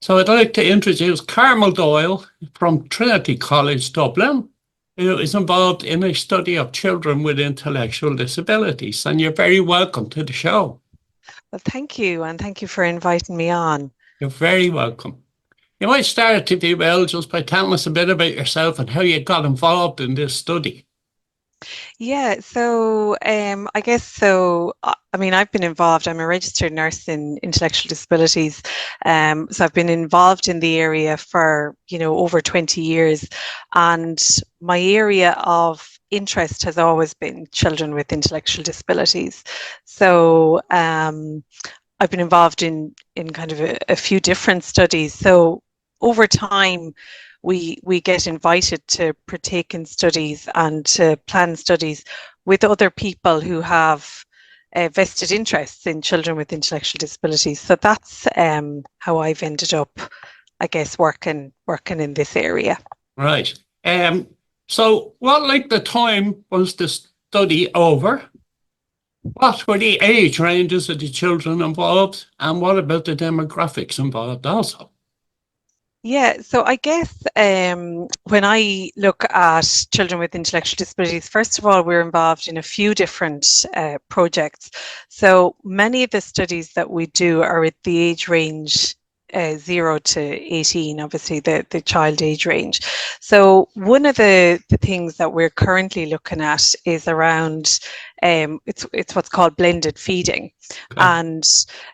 So I'd like to introduce Carmel Doyle from Trinity College, Dublin, who is involved in a study of children with intellectual disabilities. And you're very welcome to the show. Well, thank you, and thank you for inviting me on. You're very welcome. You might start, if you will, just by telling us a bit about yourself and how you got involved in this study. Yeah, so I guess so. I mean, I've been involved. I'm a registered nurse in intellectual disabilities, so I've been involved in the area for over 20 years, and my area of interest has always been children with intellectual disabilities. So I've been involved in kind of a few different studies. So over time, we get invited to partake in studies and to plan studies with other people who have vested interests in children with intellectual disabilities. So that's how I've ended up, I guess, working in this area. Right. So what length of time was the study over? What were the age ranges of the children involved? And what about the demographics involved also? Yeah, so I guess when I look at children with intellectual disabilities, first of all, we're involved in a few different projects. So many of the studies that we do are at the age range 0 to 18, obviously the child age range. So one of the things that we're currently looking at is around, it's what's called blended feeding. Okay.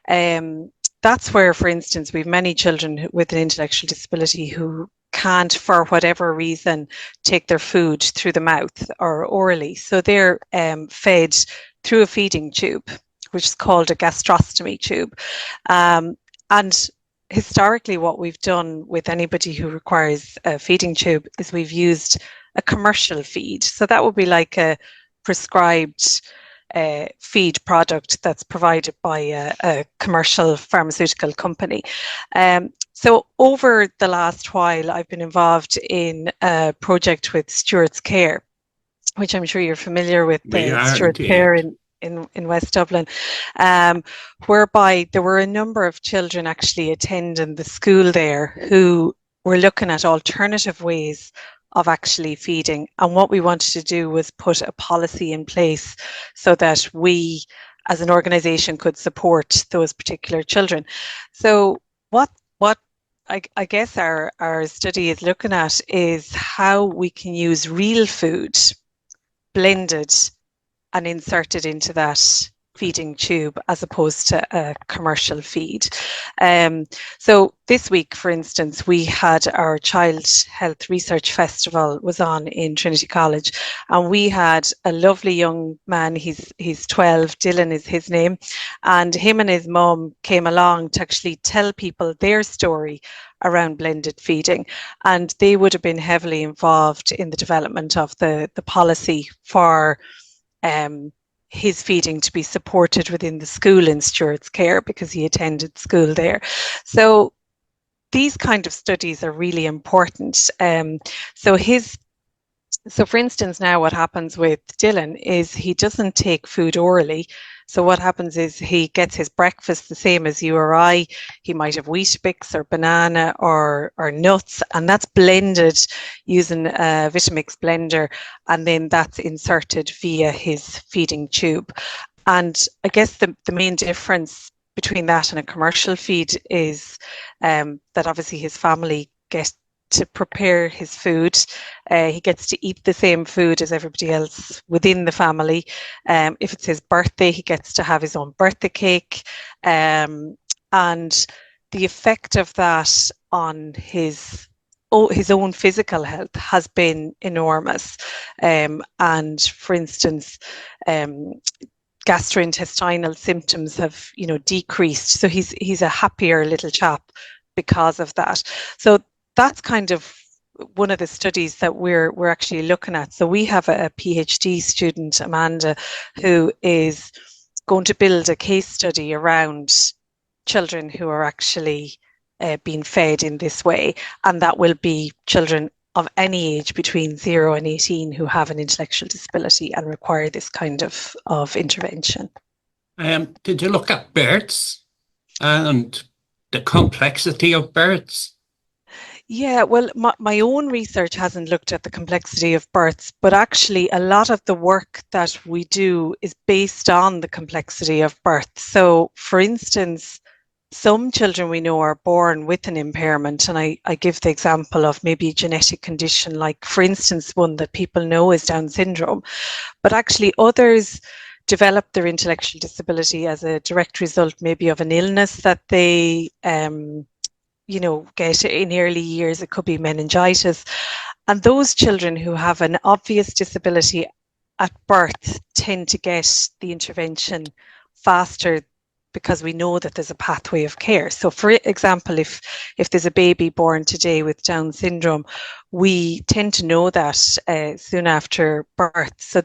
And that's where, for instance, we have many children with an intellectual disability who can't, for whatever reason, take their food through the mouth or orally. So they're fed through a feeding tube, which is called a gastrostomy tube. And historically, what we've done with anybody who requires a feeding tube is we've used a commercial feed. So that would be like a prescribed feed product that's provided by a commercial pharmaceutical company. So over the last while, I've been involved in a project with Stewart's Care, which I'm sure you're familiar with, Stewart's Care in West Dublin, whereby there were a number of children actually attending the school there who were looking at alternative ways of actually feeding. And what we wanted to do was put a policy in place so that we as an organization could support those particular children. So what I guess our study is looking at is how we can use real food blended and inserted into that feeding tube as opposed to a commercial feed. So this week, for instance, we had our Child Health Research Festival was on in Trinity College, and we had a lovely young man, he's 12, Dylan is his name, and him and his mum came along to actually tell people their story around blended feeding, and they would have been heavily involved in the development of the policy for his feeding to be supported within the school in Stewart's Care because he attended school there. So these kind of studies are really important. So for instance, now what happens with Dylan is he doesn't take food orally. So what happens is he gets his breakfast the same as you or I. He might have Weetabix or banana or nuts, and that's blended using a Vitamix blender, and then that's inserted via his feeding tube. And I guess the main difference between that and a commercial feed is that obviously his family get to prepare his food. He gets to eat the same food as everybody else within the family. If it's his birthday, he gets to have his own birthday cake. And the effect of that on his own physical health has been enormous. And for instance, gastrointestinal symptoms have, decreased. So he's a happier little chap because of that. So that's kind of one of the studies that we're actually looking at. So we have a PhD student, Amanda, who is going to build a case study around children who are actually being fed in this way, and that will be children of any age between 0 and 18 who have an intellectual disability and require this kind of intervention. Did you look at births and the complexity of births? Yeah, well, my own research hasn't looked at the complexity of births, but actually a lot of the work that we do is based on the complexity of birth. So, for instance, some children we know are born with an impairment, and I give the example of maybe a genetic condition, like, for instance, one that people know is Down syndrome, but actually others develop their intellectual disability as a direct result maybe of an illness that they get in early years. It could be meningitis. And those children who have an obvious disability at birth tend to get the intervention faster because we know that there's a pathway of care. So for example, if there's a baby born today with Down syndrome, we tend to know that soon after birth. So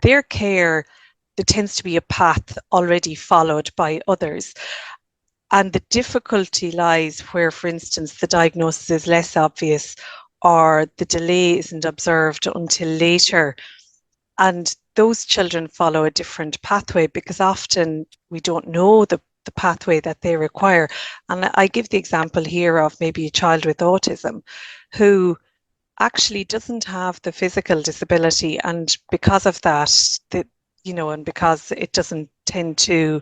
their care, there tends to be a path already followed by others. And the difficulty lies where, for instance, the diagnosis is less obvious or the delay isn't observed until later. And those children follow a different pathway because often we don't know the pathway that they require. And I give the example here of maybe a child with autism who actually doesn't have the physical disability, and because of that, and because it doesn't tend to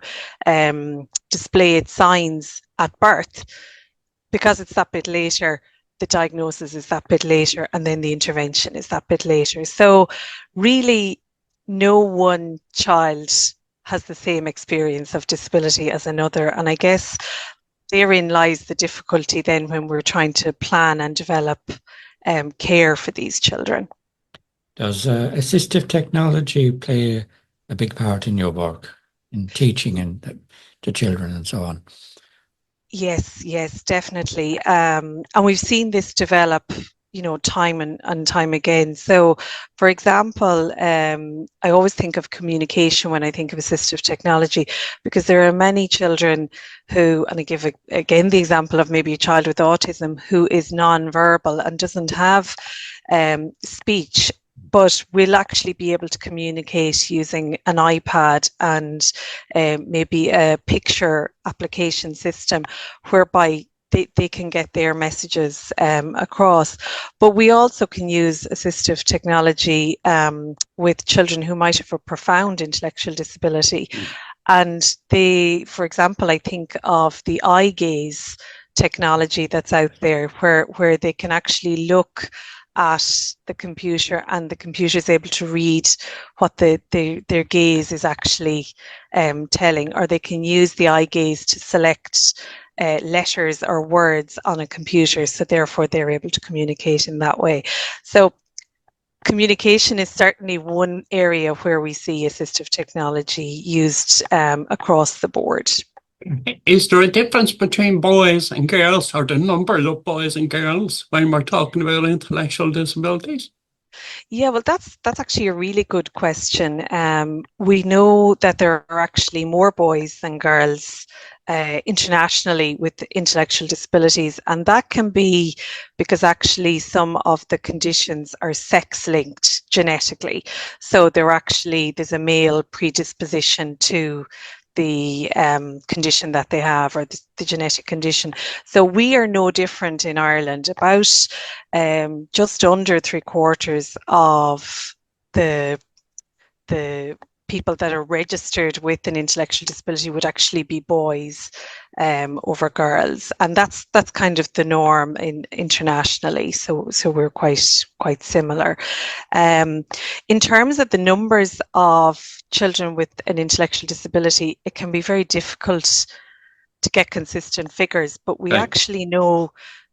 display its signs at birth, because it's that bit later, the diagnosis is that bit later, and then the intervention is that bit later. So really, no one child has the same experience of disability as another. And I guess therein lies the difficulty then when we're trying to plan and develop care for these children. Does assistive technology play a big part in your work, in teaching and to children and so on? Yes, definitely. And we've seen this develop, time and time again. So, for example, I always think of communication when I think of assistive technology, because there are many children who, and I give again the example of maybe a child with autism who is non-verbal and doesn't have speech, but will actually be able to communicate using an iPad and maybe a picture application system whereby they can get their messages across. But we also can use assistive technology with children who might have a profound intellectual disability. And for example, I think of the eye gaze technology that's out there where they can actually look at the computer and the computer is able to read what their gaze is actually telling, or they can use the eye gaze to select letters or words on a computer, so therefore they're able to communicate in that way. So communication is certainly one area where we see assistive technology used across the board. Is there a difference between boys and girls, or the number of boys and girls, when we're talking about intellectual disabilities? Yeah, well, that's actually a really good question. We know that there are actually more boys than girls internationally with intellectual disabilities, and that can be because actually some of the conditions are sex-linked genetically. So there's a male predisposition to the condition that they have, or the genetic condition. So we are no different in Ireland. About just under 3/4 of the people that are registered with an intellectual disability would actually be boys over girls, and that's kind of the norm internationally. So we're quite similar. In terms of the numbers of children with an intellectual disability, it can be very difficult to get consistent figures, but we actually know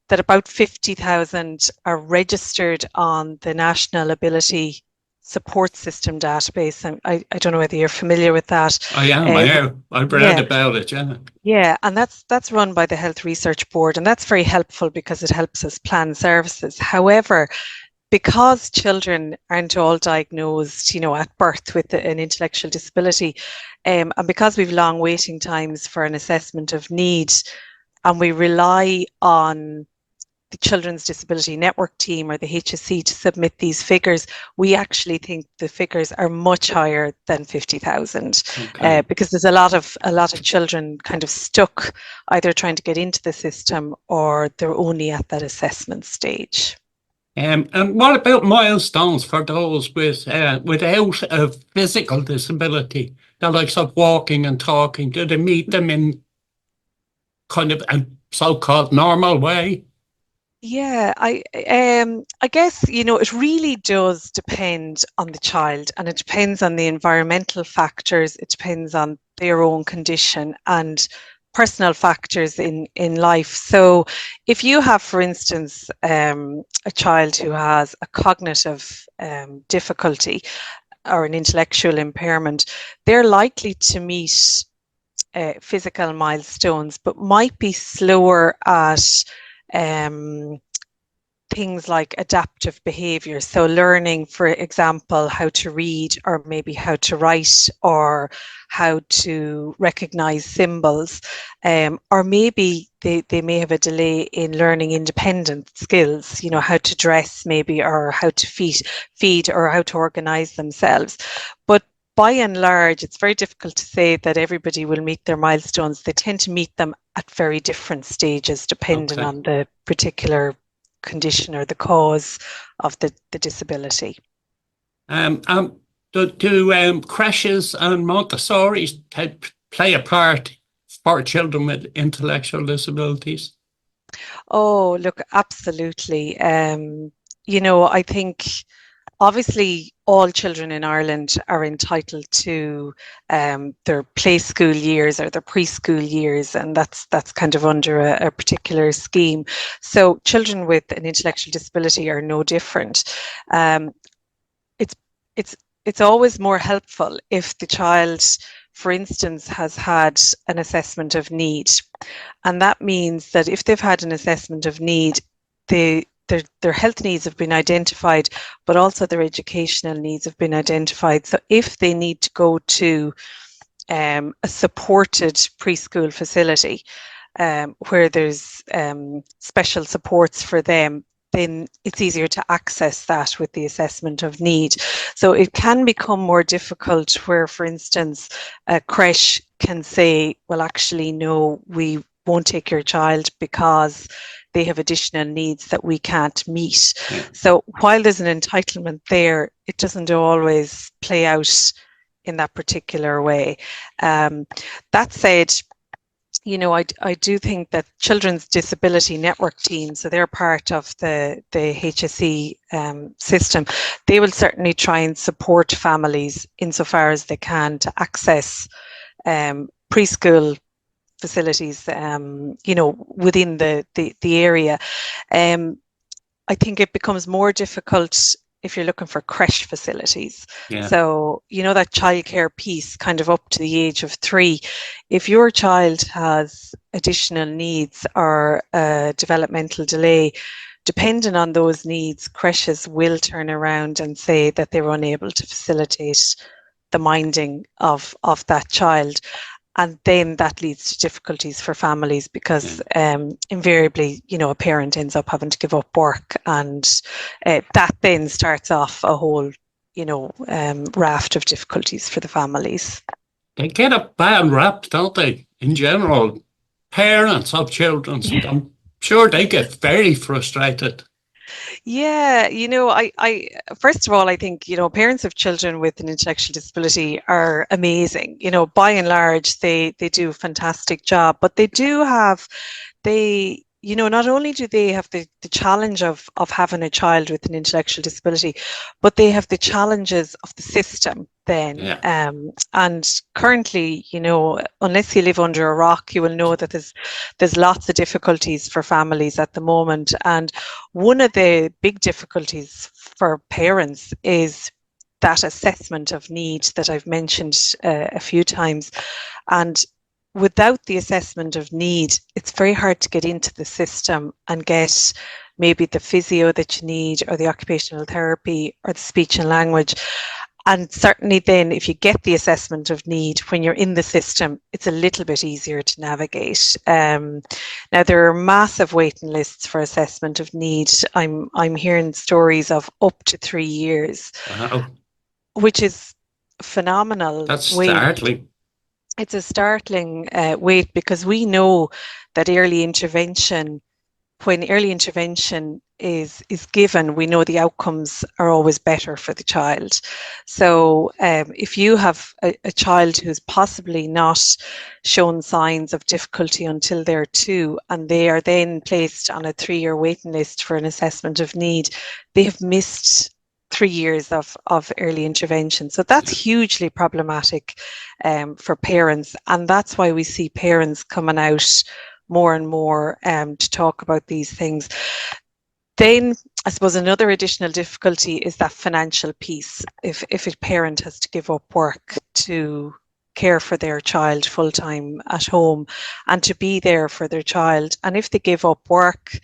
that about 50,000 are registered on the National Ability Support System database. And I don't know whether you're familiar with that. I am. I've read about it, yeah. Yeah, and that's run by the Health Research Board, and that's very helpful because it helps us plan services. However, because children aren't all diagnosed, at birth with an intellectual disability, and because we've long waiting times for an assessment of need, and we rely on the Children's Disability Network team or the HSE to submit these figures, we actually think the figures are much higher than 50,000, because there's a lot of children kind of stuck either trying to get into the system or they're only at that assessment stage. And what about milestones for those with without a physical disability, the likes of walking and talking? Do they meet them in kind of a so-called normal way? Yeah, I guess, you know, it really does depend on the child, and it depends on the environmental factors, it depends on their own condition and personal factors in life. So if you have, for instance, a child who has a cognitive difficulty or an intellectual impairment, they're likely to meet physical milestones, but might be slower at things like adaptive behavior. So learning, for example, how to read or maybe how to write or how to recognize symbols, or maybe they may have a delay in learning independent skills, you know, how to dress maybe, or how to feed or how to organize themselves. But by and large, it's very difficult to say that everybody will meet their milestones. They tend to meet them at very different stages, depending on the particular condition or the cause of the disability. Do creches and Montessori's play a part for children with intellectual disabilities? Oh, look, absolutely. You know, I think obviously all children in Ireland are entitled to their play school years or their preschool years, and that's kind of under a particular scheme. So children with an intellectual disability are no different. It's always more helpful if the child, for instance, has had an assessment of need, and that means that if they've had an assessment of need, their health needs have been identified, but also their educational needs have been identified. So if they need to go to a supported preschool facility where there's special supports for them, then it's easier to access that with the assessment of need. So it can become more difficult where, for instance, a creche can say, well, actually, no, we won't take your child because they have additional needs that we can't meet. Yeah. So while there's an entitlement there, it doesn't always play out in that particular way. That said, you know, I do think that Children's Disability Network teams, so they're part of the HSE system, they will certainly try and support families insofar as they can to access preschool facilities, you know, within the area. I think it becomes more difficult if you're looking for creche facilities. Yeah. So, you know, that childcare piece kind of up to the age of 3, if your child has additional needs or a developmental delay, depending on those needs, creches will turn around and say that they're unable to facilitate the minding of that child. And then that leads to difficulties for families because invariably, you know, a parent ends up having to give up work, and that then starts off a whole, you know, raft of difficulties for the families. They get a bad rap, don't they, in general? Parents of children, I'm sure they get very frustrated. Yeah, you know, I first of all, I think, you know, parents of children with an intellectual disability are amazing. You know, by and large, they do a fantastic job, but you know, not only do they have the challenge of having a child with an intellectual disability, but they have the challenges of the system then. Yeah. And currently, you know, unless you live under a rock, you will know that there's lots of difficulties for families at the moment. And one of the big difficulties for parents is that assessment of need that I've mentioned a few times. And without the assessment of need, it's very hard to get into the system and get maybe the physio that you need, or the occupational therapy, or the speech and language. And certainly then if you get the assessment of need when you're in the system, it's a little bit easier to navigate. Now there are massive waiting lists for assessment of need. I'm hearing stories of up to 3 years, Wow, which is phenomenal that's wait. startling. It's a startling wait, because we know that when early intervention is given, we know the outcomes are always better for the child. So if you have a child who's possibly not shown signs of difficulty until they're 2, and they are then placed on a 3-year waiting list for an assessment of need, they have missed 3 years of early intervention. So that's hugely problematic for parents, and that's why we see parents coming out more and more to talk about these things. Then I suppose another additional difficulty is that financial piece. If a parent has to give up work to care for their child full time at home and to be there for their child, and if they give up work,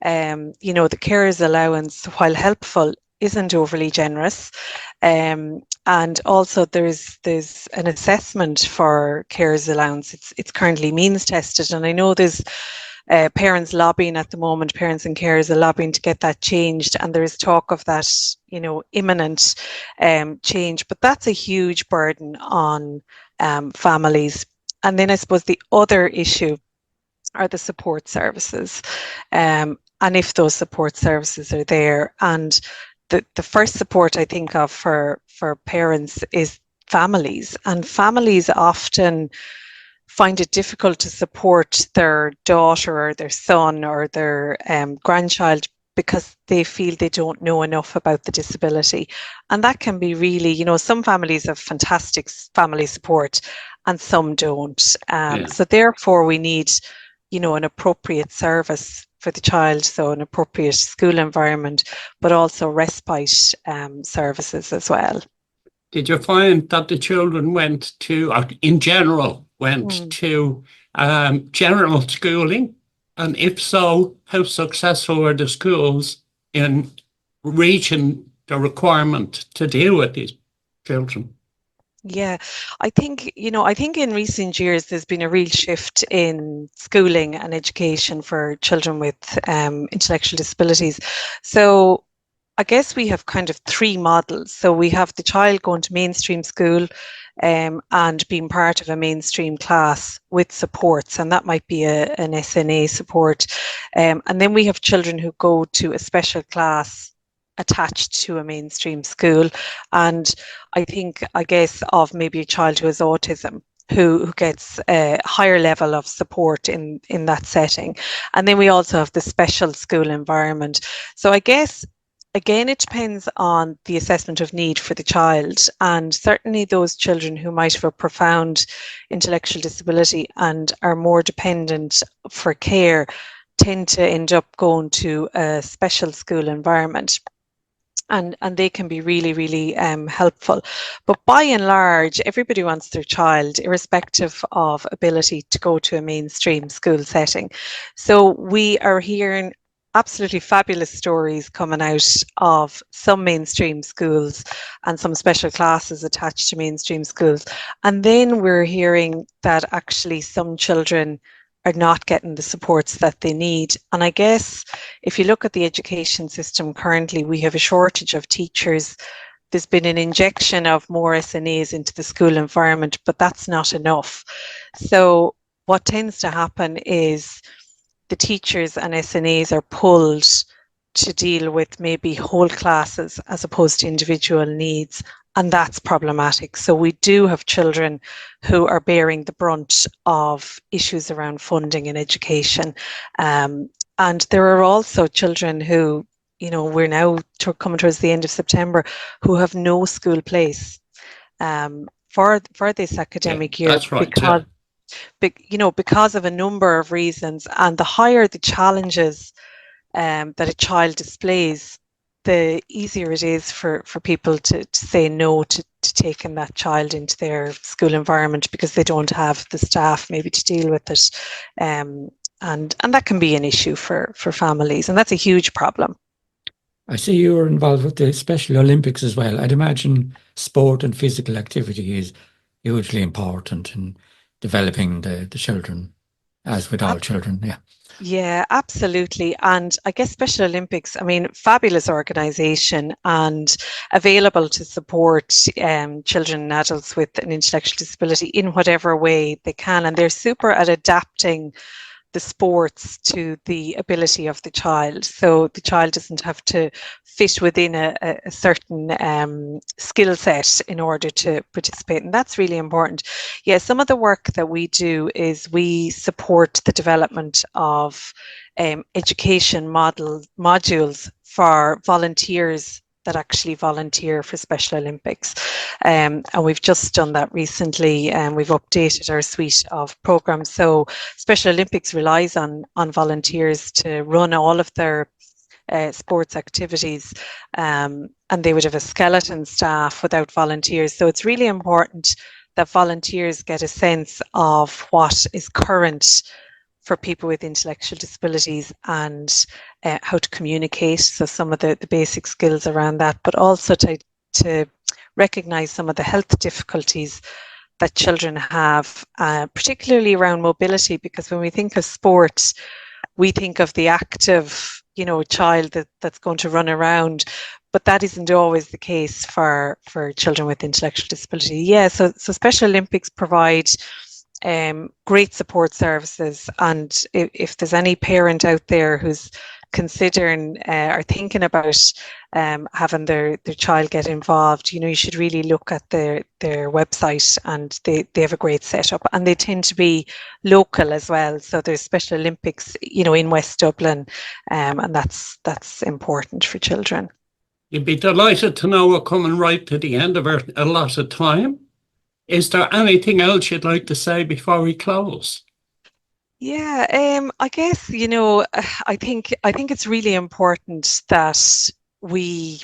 the carers allowance, while helpful, isn't overly generous. And also there's an assessment for carers allowance. It's currently means tested, and I know there's parents lobbying at the moment, parents and carers are lobbying to get that changed, and there is talk of that, imminent change, but that's a huge burden on families. And then I suppose the other issue are the support services, and if those support services are there. And the first support I think of for parents is families, and families often find it difficult to support their daughter or their son or their grandchild because they feel they don't know enough about the disability. And that can be really, some families have fantastic family support and some don't. So therefore we need, an appropriate service for the child, so an appropriate school environment, but also respite services as well. Did you find that the children went to, or in general, went to general schooling? And if so, how successful were the schools in reaching the requirement to deal with these children? Yeah, I think in recent years there's been a real shift in schooling and education for children with intellectual disabilities. So I guess we have kind of 3 models. So we have the child going to mainstream school and being part of a mainstream class with supports, and that might be an SNA support. And then we have children who go to a special class attached to a mainstream school. And I guess of maybe a child who has autism, who gets a higher level of support in that setting. And then we also have the special school environment. So I guess, again, it depends on the assessment of need for the child, and certainly those children who might have a profound intellectual disability and are more dependent for care tend to end up going to a special school environment. And they can be really, really helpful. But by and large, everybody wants their child, irrespective of ability, to go to a mainstream school setting. So we are hearing absolutely fabulous stories coming out of some mainstream schools and some special classes attached to mainstream schools. And then we're hearing that actually some children are not getting the supports that they need. And I guess if you look at the education system currently, we have a shortage of teachers. There's been an injection of more SNAs into the school environment, but that's not enough. So what tends to happen is the teachers and SNAs are pulled to deal with maybe whole classes as opposed to individual needs, and that's problematic. So we do have children who are bearing the brunt of issues around funding in education. And there are also children who, we're now coming towards the end of September, who have no school place for this academic year. That's right. Because of a number of reasons. And the higher the challenges that a child displays, the easier it is for people to say no to taking that child into their school environment, because they don't have the staff maybe to deal with it. And that can be an issue for families, and that's a huge problem. I see you were involved with the Special Olympics as well. I'd imagine sport and physical activity is hugely important in developing the children, as with all children. Yeah. Yeah, absolutely. And I guess Special Olympics, I mean, fabulous organisation and available to support children and adults with an intellectual disability in whatever way they can. And they're super at adapting the sports to the ability of the child. So the child doesn't have to fit within a certain skill set in order to participate. And that's really important. Yeah, some of the work that we do is we support the development of education modules for volunteers that actually volunteer for Special Olympics. And we've just done that recently, and we've updated our suite of programs. So Special Olympics relies on volunteers to run all of their sports activities, and they would have a skeleton staff without volunteers. So it's really important that volunteers get a sense of what is current for people with intellectual disabilities and how to communicate. So some of the basic skills around that, but also to recognise some of the health difficulties that children have, particularly around mobility, because when we think of sport, we think of the active, child that's going to run around, but that isn't always the case for children with intellectual disability. Yeah, so Special Olympics provide great support services, and if there's any parent out there who's considering or thinking about having their child get involved, you should really look at their website, and they have a great setup, and they tend to be local as well. So there's Special Olympics, in West Dublin, and that's important for children. You'd be delighted to know we're coming right to the end of our allotted time. Is there anything else you'd like to say before we close? Yeah, I guess, I think it's really important that we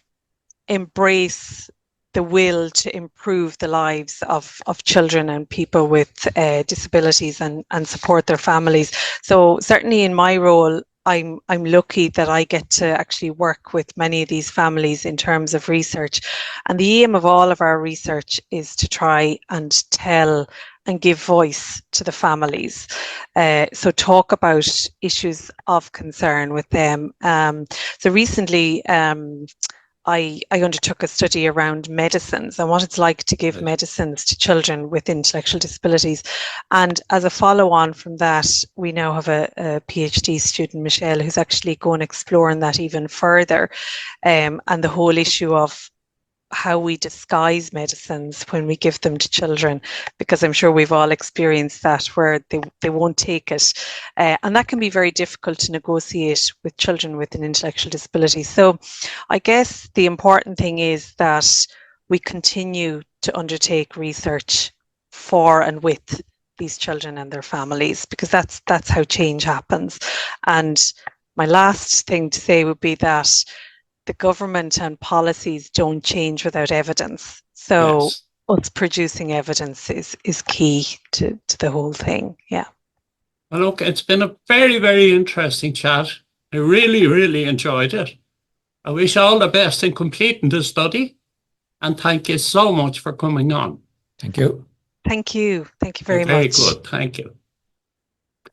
embrace the will to improve the lives of children and people with disabilities and support their families. So certainly in my role, I'm lucky that I get to actually work with many of these families in terms of research. And the aim of all of our research is to try and tell and give voice to the families. So talk about issues of concern with them. So recently, I undertook a study around medicines and what it's like to give medicines to children with intellectual disabilities. And as a follow-on from that, we now have a PhD student, Michelle, who's actually going exploring that even further, and the whole issue of how we disguise medicines when we give them to children, because I'm sure we've all experienced that, where they won't take it. And that can be very difficult to negotiate with children with an intellectual disability. So I guess the important thing is that we continue to undertake research for and with these children and their families, because that's how change happens. And my last thing to say would be that the government and policies don't change without evidence. So Yes. us producing evidence is key to the whole thing. Yeah. Well, look, it's been a very, very interesting chat. I really, really enjoyed it. I wish all the best in completing the study, and thank you so much for coming on. Thank you. Thank you. Thank you very much. Very good. Thank you.